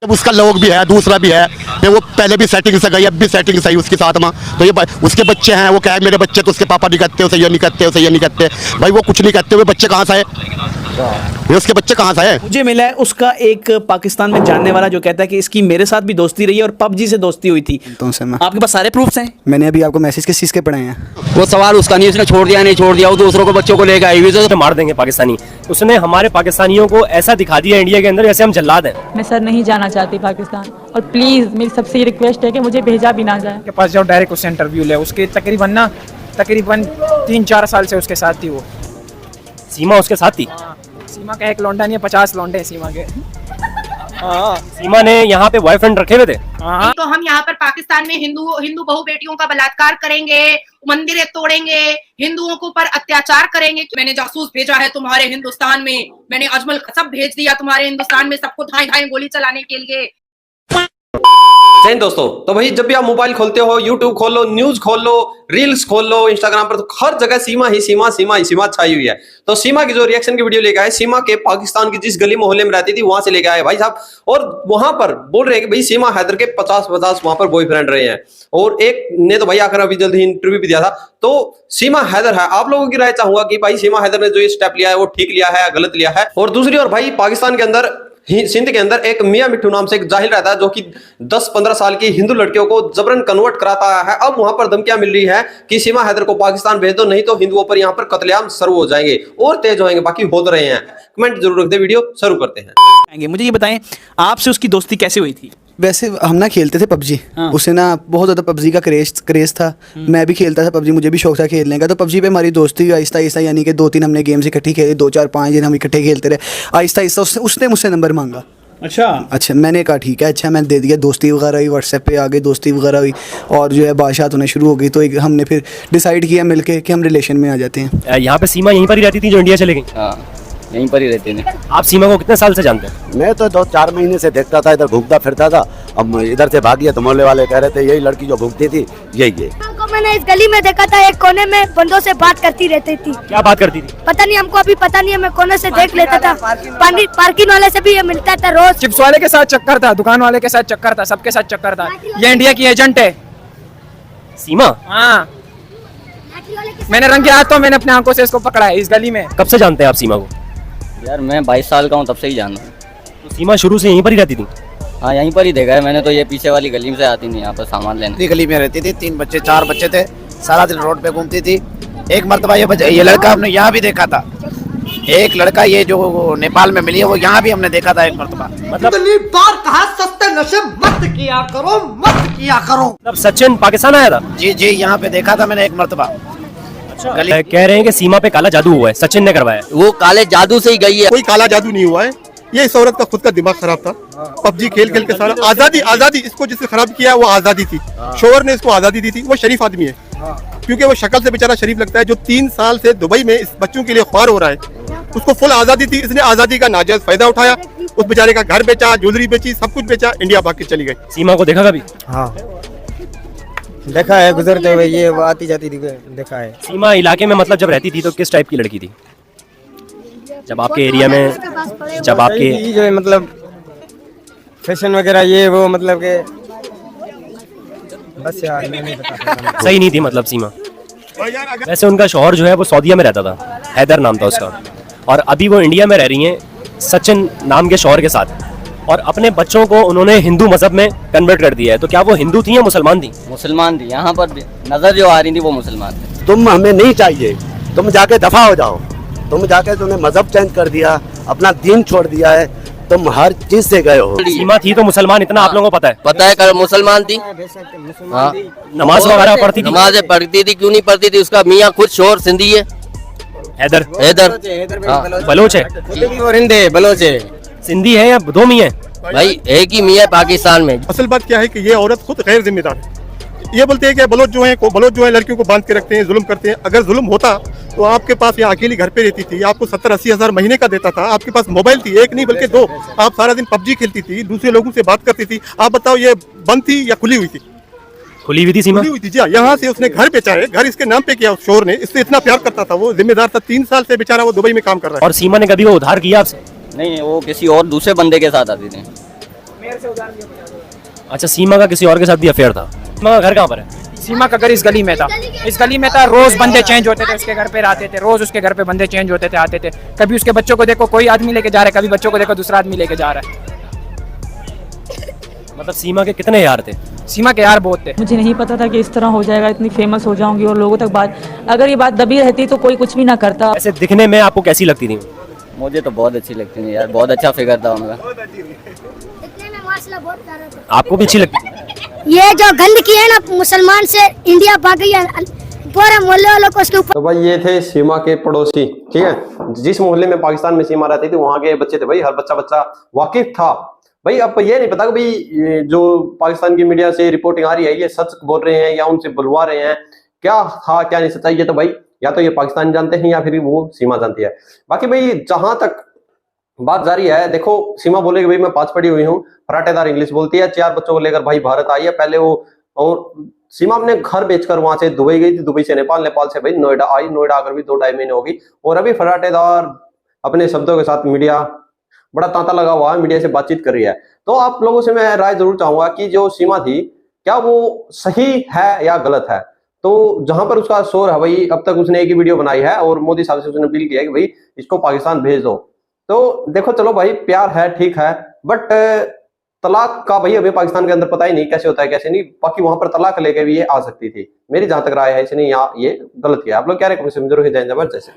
जब उसका लोग भी है, दूसरा भी है, फिर वो पहले भी सेटिंग से गई, अब भी सेटिंग सही उसके साथ में। तो ये उसके बच्चे हैं, वो क्या है, मेरे बच्चे तो उसके पापा नहीं करते, उसे ये नहीं करते, उसे ये नहीं करते। भाई वो कुछ नहीं करते हुए बच्चे कहाँ से आए? ये उसके बच्चे कहाँ से आए? मुझे मिला है उसका एक पाकिस्तान में जानने वाला जो कहता है कि इसकी मेरे साथ भी दोस्ती रही है और पबजी से दोस्ती हुई थी। तो से मैं आपके पास सारे प्रूफ्स हैं? मैंने अभी आपको मैसेज किस चीज़ के पढ़े हैं? वो सवाल उसका नहीं, उसने छोड़ दिया नहीं छोड़ दिया, वो दूसरों को बच्चों को लेकर आई हुई तो मार देंगे पाकिस्तानी। उसने हमारे पाकिस्तानियों को ऐसा दिखा दिया इंडिया के अंदर जैसे हम जल्लाद हैं। मैं सर नहीं जाना चाहती पाकिस्तान, और प्लीज़ मेरी सबसे रिक्वेस्ट है कि मुझे भेजा भी ना जाए। के पास जाओ, डायरेक्ट उससे इंटरव्यू ले। उसके तकरीबन 3-4 साल से उसके साथ थी वो। सीमा उसके साथ थी। सीमा का एक लौंडा नहीं है, 50 लौंडे हैं सीमा के। सीमा ने यहाँ पे बॉयफ्रेंड रखे हुए थे। तो हम यहाँ पर पाकिस्तान में हिंदू बहु बेटियों का बलात्कार करेंगे, मंदिरें तोड़ेंगे, हिंदुओं के ऊपर अत्याचार करेंगे। मैंने जासूस भेजा है तुम्हारे हिंदुस्तान में, मैंने अजमल कसब भेज दिया तुम्हारे हिंदुस्तान में सबको धाई धाई गोली चलाने के लिए। जय हिंद दोस्तों। तो भाई जब भी आप मोबाइल खोलते हो, यूट्यूब खोल लो, न्यूज खोल लो, रील्स खोल लो, इंस्टाग्राम पर, तो हर जगह सीमा ही सीमा सीमा ही सीमा छाई हुई है। तो सीमा की जो रिएक्शन की वीडियो लेके आए, सीमा के पाकिस्तान की जिस गली मोहल्ले में रहती थी वहां से लेके आए भाई साहब, और वहां पर बोल रहे हैं कि भाई सीमा हैदर के 50 वहां पर बॉयफ्रेंड रहे हैं, और एक ने तो भाई आकर अभी जल्द ही इंटरव्यू भी दिया था। तो सीमा हैदर है, आप लोगों की राय चाहूंगा कि भाई सीमा हैदर ने जो ये स्टेप लिया है वो ठीक लिया है, गलत लिया है। और दूसरी ओर भाई पाकिस्तान के अंदर सिंध के अंदर एक मियां मिट्ठू नाम से एक जाहिल रहता है जो कि 10-15 साल की हिंदू लड़कियों को जबरन कन्वर्ट कराता है। अब वहां पर धमकियां मिल रही है कि सीमा हैदर को पाकिस्तान भेज दो, नहीं तो हिंदुओं पर यहां पर कत्लेआम शुरू हो जाएंगे और तेज होंगे। बाकी हो रहे हैं, कमेंट जरूर रख दे, वीडियो शुरू करते हैं। मुझे ये बताएं, आपसे उसकी दोस्ती कैसे हुई थी? वैसे हम ना खेलते थे पबजी। उसे ना बहुत ज़्यादा पबजी का क्रेज़ था। मैं भी खेलता था पबजी, मुझे भी शौक था खेलने का। तो पबजी पे हमारी दोस्ती हुई आहिस्ता आहिस्ता, यानी कि 2-3 हमने गेम्स इकट्ठी खेले, 2-4-5 दिन हम इकट्ठे खेलते रहे। आहिस्ता आहिस्ता उसने मुझसे नंबर मांगा। अच्छा, मैंने कहा ठीक है, अच्छा मैंने दे दिया। दोस्ती वगैरह हुई, व्हाट्सएप पे आगे दोस्ती वगैरह हुई, और जो है बातचीत होना शुरू हो गई। तो हमने फिर डिसाइड किया मिलके कि हम रिलेशन में आ जाते हैं। यहाँ पे सीमा यहीं पर ही रहती थी जो इंडिया चले गई? हाँ, यहीं पर ही रहते हैं। आप सीमा को कितने साल से जानते हैं? मैं तो 2-4 महीने से देखता था, इधर घूमता फिरता था। अब इधर से भाग गया तो मोहल्ले वाले कह रहे थे यही लड़की जो घूमती थी यही है। मैंने इस गली में देखा था, एक कोने में बंदों से बात करती रहती थी। क्या बात करती थी? पता नहीं, हमको अभी पता नहीं है। मैं कोने से देख लेता था। पार्किंग वाले से भी ये मिलता था रोज। चिप्स वाले के साथ चक्कर था, दुकान वाले के साथ चक्कर था, सबके साथ चक्कर था। ये इंडिया की एजेंट है सीमा। हाँ, मैंने रंगे हाथों मैंने अपने आंखों से इसको पकड़ा है इस गली में। कब से जानते हैं आप सीमा को? यार मैं 22 साल का हूँ, तब से ही जान रहा हूँ। तो सीमा शुरू से यहीं पर ही रहती थी? हाँ, यहीं पर ही देखा है मैंने तो। ये पीछे वाली गली में से आती नहीं यहाँ पर सामान लेने। गली में रहती थी, 3-4 बच्चे थे, सारा दिन रोड पे घूमती थी। एक मर्तबा ये लड़का हमने यहाँ भी देखा था। एक लड़का ये जो नेपाल में मिली है वो यहाँ भी हमने देखा था एक मर्तबा। मतलब बार कहा सस्ते नशे मत किया करो। मतलब सचिन पाकिस्तान आया था? जी, यहाँ पे देखा था मैंने एक मर्तबा। अच्छा, कह रहे हैं कि सीमा पे काला जादू हुआ है, सचिन ने करवाया। वो काले जादू से ही गई है। कोई काला जादू नहीं हुआ है, ये इस औरत का खुद का दिमाग खराब था। पबजी खेल के सारा आजादी इसको जिसने खराब किया वो आजादी थी। शोहर ने इसको आजादी दी थी। वो शरीफ आदमी है, क्योंकि वो शक्ल से बेचारा शरीफ लगता है। जो 3 साल से दुबई में इस बच्चों के लिए ख्वार हो रहा है, उसको फुल आजादी थी। इसने आजादी का नाजायज फायदा उठाया, उस बेचारे का घर बेचा, ज्वेलरी बेची, सब कुछ बेचा, इंडिया भाग के चली गई। सीमा को देखा कभी? हाँ, देखा है, गुजरते हुए ये आती जाती थी, देखा है। सीमा इलाके में मतलब जब रहती थी तो किस टाइप की लड़की थी? जब आपके एरिया में, जब आपके जो मतलब फैशन वगैरह ये वो, मतलब के बस यार मैं नहीं बता। सही नहीं थी मतलब सीमा। वैसे उनका शौहर जो है वो सऊदीया में रहता था, हैदर नाम था उसका, और अभी वो इंडिया में रह रही हैं सचिन नाम के शौहर के साथ, और अपने बच्चों को उन्होंने हिंदू मजहब में कन्वर्ट कर दिया है। तो क्या वो हिंदू थी या मुसलमान थी? मुसलमान थी। यहाँ पर नजर जो आ रही थी वो मुसलमान थी। तुम हमें नहीं चाहिए, तुम जाके दफा हो जाओ। तुम जाके तुमने मजहब चेंज कर दिया, अपना दीन छोड़ दिया है, तुम हर चीज से गए हो। सीमा थी तो मुसलमान, इतना आप लोगों को पता है? पता है, कर मुसलमान थी। हाँ, नमाज वगैरह पढ़ती थी? नमाजें पढ़ती थी, क्यों नहीं पढ़ती थी? उसका मियाँ खुद शोर सिंधी है, हैदर। बलोच है, बलोच है। सिंधी है या दो मियाँ? भाई एक ही मियाँ पाकिस्तान में। असल बात क्या है कि ये औरत खुद गैर जिम्मेदार है। ये बोलते हैं कि बलोच जो है लड़कियों को बांध के रखते हैं, जुल्म करते हैं। अगर जुल्म होता तो आपके पास यहाँ अकेली घर पे रहती थी, आपको 70-80 हज़ार महीने का देता था, आपके पास मोबाइल थी, एक नहीं बल्कि 2, आप सारा दिन पबजी खेलती थी, दूसरे लोगों से बात करती थी। आप बताओ ये बंद थी या खुली हुई थी? खुली हुई थी सीमा? खुली हुई थी जी। यहाँ से उसने घर बेचा है, घर इसके नाम पे किया उस शोहर ने। इससे इतना प्यार करता था, वो जिम्मेदार था। 3 साल से बेचारा वो दुबई में काम कर रहा है। और सीमा ने कभी वो उधार किया आपसे? नहीं, वो किसी और दूसरे बंदे के साथ आती थी। मेरे से उधार लिया 50,000। अच्छा, सीमा का किसी और के साथ भी अफेयर था। सीमा का घर कहाँ पर है? सीमा का घर इस गली में था, इस गली में था। रोज बंदे चेंज होते थे, उसके घर पे आते थे, रोज उसके घर पे बंदे चेंज होते थे, आते थे। कभी उसके बच्चों को देखो कोई आदमी लेके जा रहा है, कभी बच्चों को देखो दूसरा आदमी लेके जा रहा है। मतलब सीमा के कितने यार थे? सीमा के यार बहुत थे। मुझे नहीं पता था कि इस तरह हो जाएगा, इतनी फेमस हो जाऊंगी और लोगों तक बात, अगर ये बात दबी रहती तो कोई कुछ भी ना करता। ऐसे दिखने में आपको कैसी लगती थी? मुझे तो बहुत अच्छी लगती थी यार, बहुत अच्छा फिगर था उनका। दिखने में माशाल्लाह बहुत प्यारा था। आपको भी अच्छी लगती थी? ये जो गंदगी है ना मुसलमान से इंडिया भाग गई है, पूरे मोहल्ले वालों को उसके ऊपर। तो भाई ये थे सीमा के पड़ोसी, ठीक है। जिस मोहल्ले में पाकिस्तान में सीमा रहती थी वहां के बच्चे थे भाई, हर बच्चा वाकिफ था भाई। अब ये नहीं पता कि भाई जो पाकिस्तान की मीडिया से रिपोर्टिंग आ रही है ये सच बोल रहे हैं या उनसे बुलवा रहे हैं, क्या था क्या नहीं सच्चाई, ये तो भाई या तो ये पाकिस्तान जानते हैं या फिर वो सीमा जानती है। बाकी भाई जहां तक बात जारी है, देखो सीमा बोलेगी भाई मैं 5 पढ़ी हुई हूँ, फराटेदार इंग्लिश बोलती है, 4 बच्चों को लेकर भाई भारत आई है पहले वो। और सीमा अपने घर बेचकर वहां से दुबई गई थी, दुबई से नेपाल, नेपाल से भाई नोएडा आई, नोएडा आकर भी 2-2.5 महीने होगी। और अभी फराटेदार अपने शब्दों के साथ मीडिया बड़ा तांता लगा हुआ है, मीडिया से बातचीत कर रही है। तो आप लोगों से मैं राय जरूर चाहूंगा कि जो सीमा थी क्या वो सही है या गलत है। तो जहां पर उसका शोर है भाई, अब तक उसने एक ही वीडियो बनाई है और मोदी साहब से उसने अपील किया है कि भाई इसको पाकिस्तान भेज दो। तो देखो चलो भाई प्यार है ठीक है, बट तलाक का भाई अभी पाकिस्तान के अंदर पता ही नहीं कैसे होता है कैसे नहीं। बाकी वहां पर तलाक लेके भी ये आ सकती थी, मेरी जहां तक राय है इसने यहाँ ये गलत किया। आप लोग क्या जरूर जय जबर जैसे